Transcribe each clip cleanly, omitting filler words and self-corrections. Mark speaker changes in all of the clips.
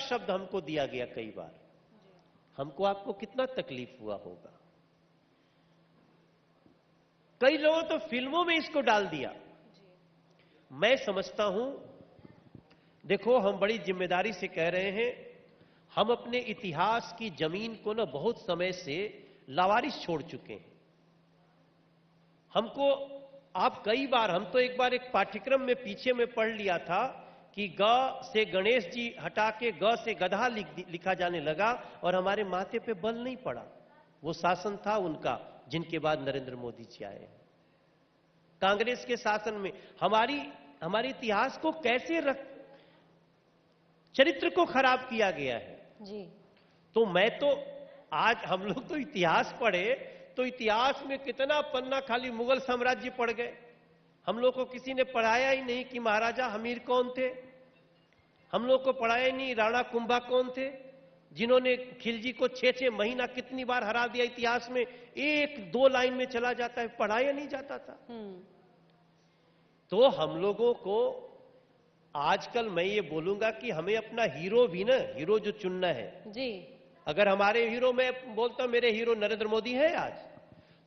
Speaker 1: शब्द हमको दिया गया कई बार, हमको आपको कितना तकलीफ हुआ होगा। कई लोगों तो फिल्मों में इसको डाल दिया। मैं समझता हूं, देखो हम बड़ी जिम्मेदारी से कह रहे हैं, हम अपने इतिहास की जमीन को ना बहुत समय से लावारिस छोड़ चुके हैं। हमको आप कई बार, हम तो एक बार एक पाठ्यक्रम में पीछे में पढ़ लिया था कि ग से गणेश जी हटा के ग से गधा लिखा जाने लगा और हमारे माथे पे बल नहीं पड़ा। वो शासन था उनका, जिनके बाद नरेंद्र मोदी जी आए हैं। कांग्रेस के शासन में हमारे इतिहास को कैसे चरित्र को खराब किया गया है
Speaker 2: जी।
Speaker 1: तो मैं तो आज हम लोग तो इतिहास पढ़े तो इतिहास में कितना पन्ना खाली मुगल साम्राज्य पढ़ गए। हम लोग को किसी ने पढ़ाया ही नहीं कि महाराजा हमीर कौन थे। हम लोग को पढ़ाया ही नहीं राणा कुंभा कौन थे, जिन्होंने खिलजी को 6-6 महीना कितनी बार हरा दिया। इतिहास में 1-2 लाइन में चला जाता है, पढ़ाया नहीं जाता था। तो हम लोगों को आजकल मैं ये बोलूंगा कि हमें अपना हीरो भी ना, हीरो जो चुनना है
Speaker 2: जी।
Speaker 1: अगर हमारे हीरो, मैं बोलता हूं मेरे हीरो नरेंद्र मोदी है आज,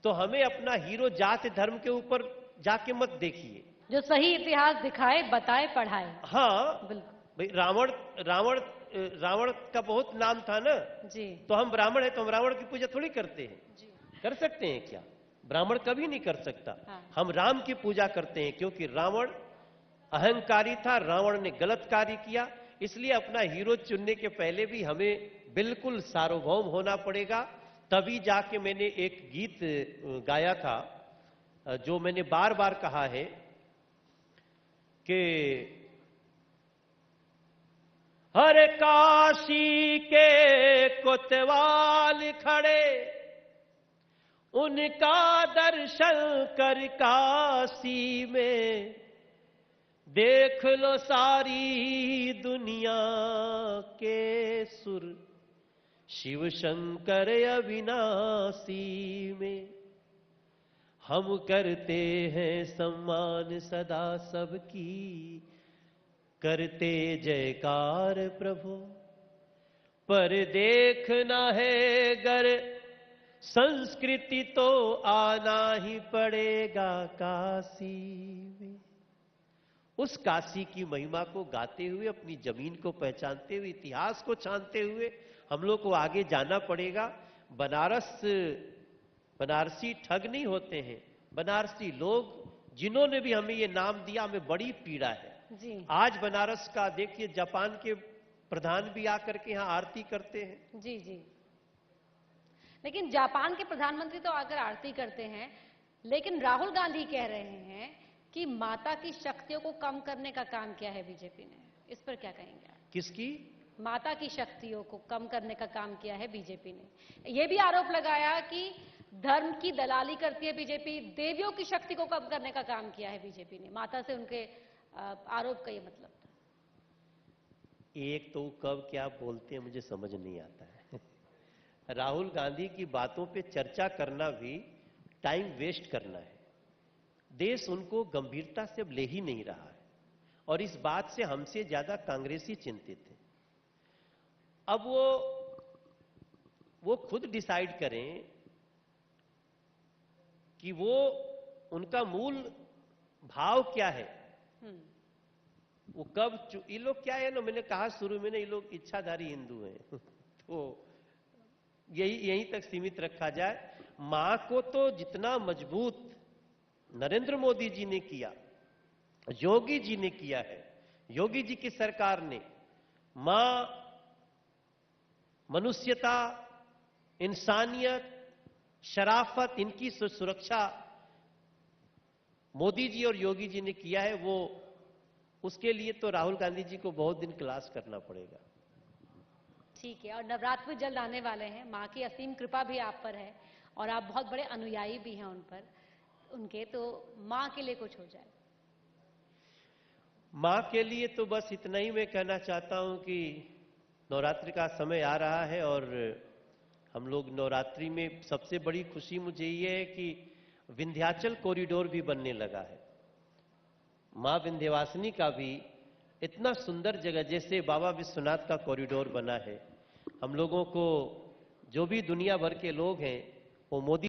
Speaker 1: तो हमें अपना हीरो जात धर्म के ऊपर जाके मत देखिए,
Speaker 2: जो सही इतिहास दिखाए, बताए, पढ़ाए।
Speaker 1: हाँ भाई, रावण का बहुत नाम था ना
Speaker 2: जी।
Speaker 1: तो हम ब्राह्मण है तो हम रावण की पूजा थोड़ी करते हैं
Speaker 2: जी।
Speaker 1: कर सकते हैं क्या? ब्राह्मण कभी नहीं कर सकता।
Speaker 2: हाँ।
Speaker 1: हम राम की पूजा करते हैं क्योंकि रावण अहंकारी था, रावण ने गलत कार्य किया। इसलिए अपना हीरो चुनने के पहले भी हमें बिल्कुल सार्वभौम होना पड़ेगा। तभी जाके मैंने एक गीत गाया था जो मैंने बार बार कहा है कि हर काशी के कोतवाल खड़े, उनका दर्शन कर काशी में, देख लो सारी दुनिया के सुर शिव शंकर अविनाशी में। हम करते हैं सम्मान सदा सबकी, करते जयकार प्रभु, पर देखना है गर संस्कृति तो आना ही पड़ेगा काशी में। उस काशी की महिमा को गाते हुए, अपनी जमीन को पहचानते हुए, इतिहास को जानते हुए हम लोग को आगे जाना पड़ेगा। बनारसी ठग नहीं होते हैं। बनारसी लोग जिन्होंने भी हमें ये नाम दिया, हमें बड़ी पीड़ा है
Speaker 2: जी।
Speaker 1: आज बनारस का देखिए, जापान के प्रधान भी आकर के यहाँ आरती करते हैं।
Speaker 2: जी जी। लेकिन जापान के प्रधानमंत्री तो आकर आरती करते हैं, लेकिन राहुल गांधी कह रहे हैं कि माता की शक्तियों को कम करने का काम किया है बीजेपी ने। इस पर क्या कहेंगे आप?
Speaker 1: किसकी?
Speaker 2: माता की शक्तियों को कम करने का काम किया है बीजेपी ने। यह भी आरोप लगाया कि धर्म की दलाली करती है बीजेपी, देवियों की शक्ति को कम करने का काम किया है बीजेपी ने। माता से उनके आरोप का ये मतलब था।
Speaker 1: एक तो कब क्या बोलते हैं मुझे समझ नहीं आता है। राहुल गांधी की बातों पे चर्चा करना भी टाइम वेस्ट करना है। देश उनको गंभीरता से अब ले ही नहीं रहा है और इस बात से हमसे ज्यादा कांग्रेसी चिंतित है। अब वो खुद डिसाइड करें कि वो उनका मूल भाव क्या है। वो कब ये लोग क्या है ना, मैंने कहा शुरू में ना, ये लोग इच्छाधारी हिंदू हैं। तो यही तक सीमित रखा जाए। मां को तो जितना मजबूत नरेंद्र मोदी जी ने किया, योगी जी ने किया है, योगी जी की सरकार ने, मां मनुष्यता, इंसानियत, शराफत, इनकी सुरक्षा मोदी जी और योगी जी ने किया है। वो उसके लिए तो राहुल गांधी जी को बहुत दिन क्लास करना पड़ेगा।
Speaker 2: ठीक है। और नवरात्र जल्द आने वाले हैं, मां की असीम कृपा भी आप पर है और आप बहुत बड़े अनुयायी भी हैं उन पर, उनके, तो मां के लिए कुछ हो जाए।
Speaker 1: मां के लिए तो बस इतना ही मैं कहना चाहता हूं कि नवरात्रि का समय आ रहा है और हम लोग नवरात्रि में सबसे बड़ी खुशी मुझे ये है कि विंध्याचल कॉरिडोर भी बनने लगा है। मां विंध्यवासिनी का भी इतना सुंदर जगह, जैसे बाबा विश्वनाथ का कॉरिडोर बना है, हम लोगों को जो भी दुनिया भर के लोग हैं वो मोदी